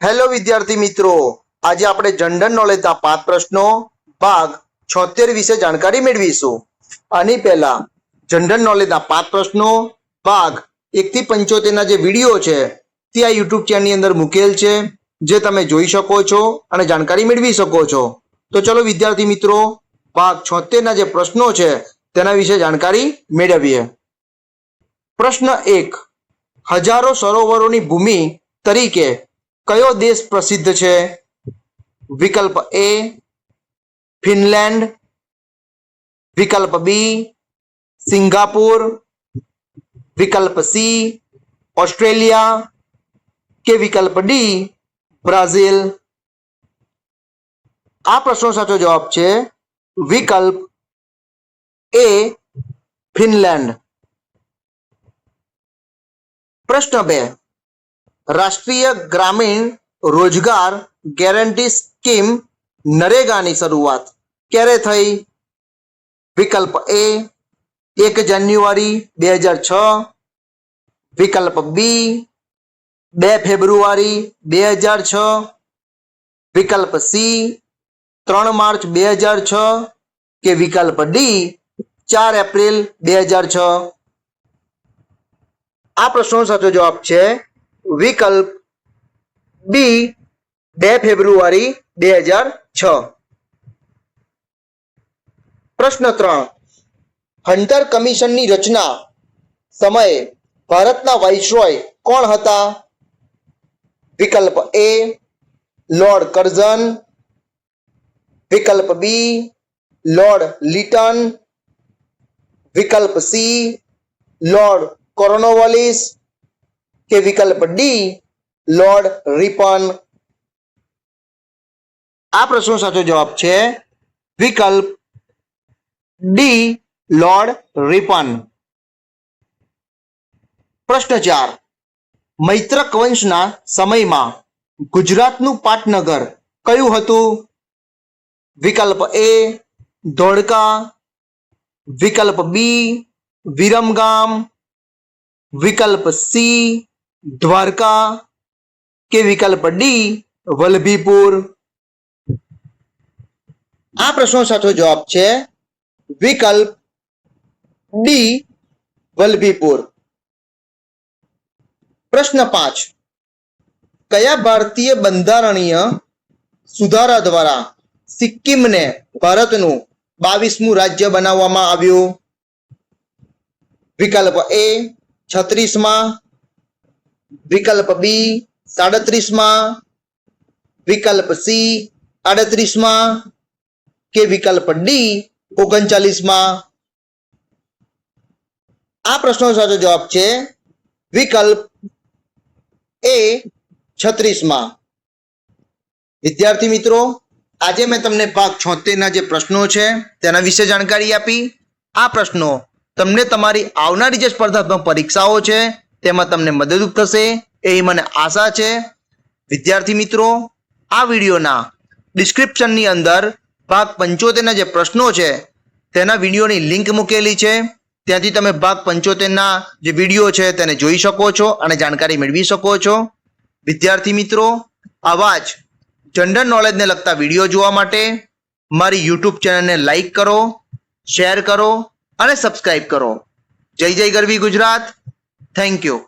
Hello વિદ્યાર્થી મિત્રો, આજે આપણે જનરલ નોલેજના 5 પ્રશ્નો ભાગ 76 વિશે જાણકારી મેળવીશું. આની પહેલા જનરલ નોલેજના 5 પ્રશ્નો ભાગ 1 થી 75 ના જે વિડીયો છે તે આ યુટ્યુબ ચેનલની અંદર મૂકેલ છે, જે તમે જોઈ શકો છો અને જાણકારી મેળવી શકો છો. તો ચલો વિદ્યાર્થી મિત્રો, ભાગ 76 ના જે પ્રશ્નો છે તેના વિશે જાણકારી મેળવીએ. પ્રશ્ન 1. હજારો સરોવરોની ભૂમિ તરીકે કયો દેશ પ્રસિદ્ધ છે? વિકલ્પ એ ફિનલેન્ડ, વિકલ્પ બી સિંગાપુર, વિકલ્પ સી ઓસ્ટ્રેલિયા કે વિકલ્પ ડી બ્રાઝિલ. આ પ્રશ્નનો સાચો જવાબ છે વિકલ્પ એ ફિનલેન્ડ. પ્રશ્ન 2. રાષ્ટ્રીય ગ્રામીણ રોજગાર ગેરંટી સ્કીમ નરેગાની શરૂઆત ક્યારે થઈ? વિકલ્પ એ 1 જાન્યુઆરી 2006, વિકલ્પ બી 2 ફેબ્રુઆરી 2006, વિકલ્પ સી 3 માર્ચ 2006 કે વિકલ્પ ડી 4 એપ્રિલ 2006. આ પ્રશ્નનો સાચો જવાબ છે વિકલ્પ બી 2 ફેબ્રુઆરી 2006. પ્રશ્ન 3. હન્ટર કમિશનની રચના સમયે ભારતના વાઇસરોય કોણ હતા? વિકલ્પ એ લોર્ડ કર્ઝન, વિકલ્પ બી લોર્ડ લિટન, વિકલ્પ સી લોર્ડ કોર્નવાલિસ કે વિકલ્પ ડી લોર્ડ રિપન. આ પ્રશ્નનો સાચો જવાબ છે વિકલ્પ ડી લોર્ડ રિપન. પ્રશ્ન 4. મૈત્રક વંશના સમયમાં ગુજરાતનું પાટનગર કયું હતું? વિકલ્પ એ ધોળકા, વિકલ્પ બી વિરમગામ, વિકલ્પ સી દ્વારકા કે વિકલ્પ ડી વલભીપુર. આ પ્રશ્નનો સાચો જવાબ છે વિકલ્પ ડી વલભીપુર. પ્રશ્ન 5. કયા ભારતીય બંધારણીય સુધારા દ્વારા સિક્કિમને ભારતનું 22મું રાજ્ય બનાવવામાં આવ્યું? વિકલ્પ એ 36માં, વિકલ્પ બી 37માં, વિકલ્પ સી 38માં કે વિકલ્પ ડી 39માં. આ પ્રશ્નનો સાચો જવાબ છે વિકલ્પ એ 36માં. વિદ્યાર્થી મિત્રો, આજે મેં તમને ભાગ 76 ના જે પ્રશ્નો છે તેના વિશે જાણકારી આપી. આ પ્રશ્નો તમને તમારી આવનારી જે સ્પર્ધાત્મક પરીક્ષાઓ છે તેમાં તમને મદદરૂપ થશે એવી મને આશા છે. વિદ્યાર્થી મિત્રો, આ વિડીયોના ડિસ્ક્રિપ્શનની અંદર ભાગ 75 ના જે પ્રશ્નો છે તેના વિડીયોની લિંક મૂકેલી છે, ત્યાંથી તમે ભાગ 75 ના જે વિડીયો છે તેને જોઈ શકો છો અને જાણકારી મેળવી શકો છો. વિદ્યાર્થી મિત્રો, આવા જ જનરલ નોલેજને લગતા વિડીયો જોવા માટે મારી યુટ્યુબ ચેનલને લાઈક કરો, શેર કરો અને સબસ્ક્રાઇબ કરો. જય જય ગરવી ગુજરાત. Thank you.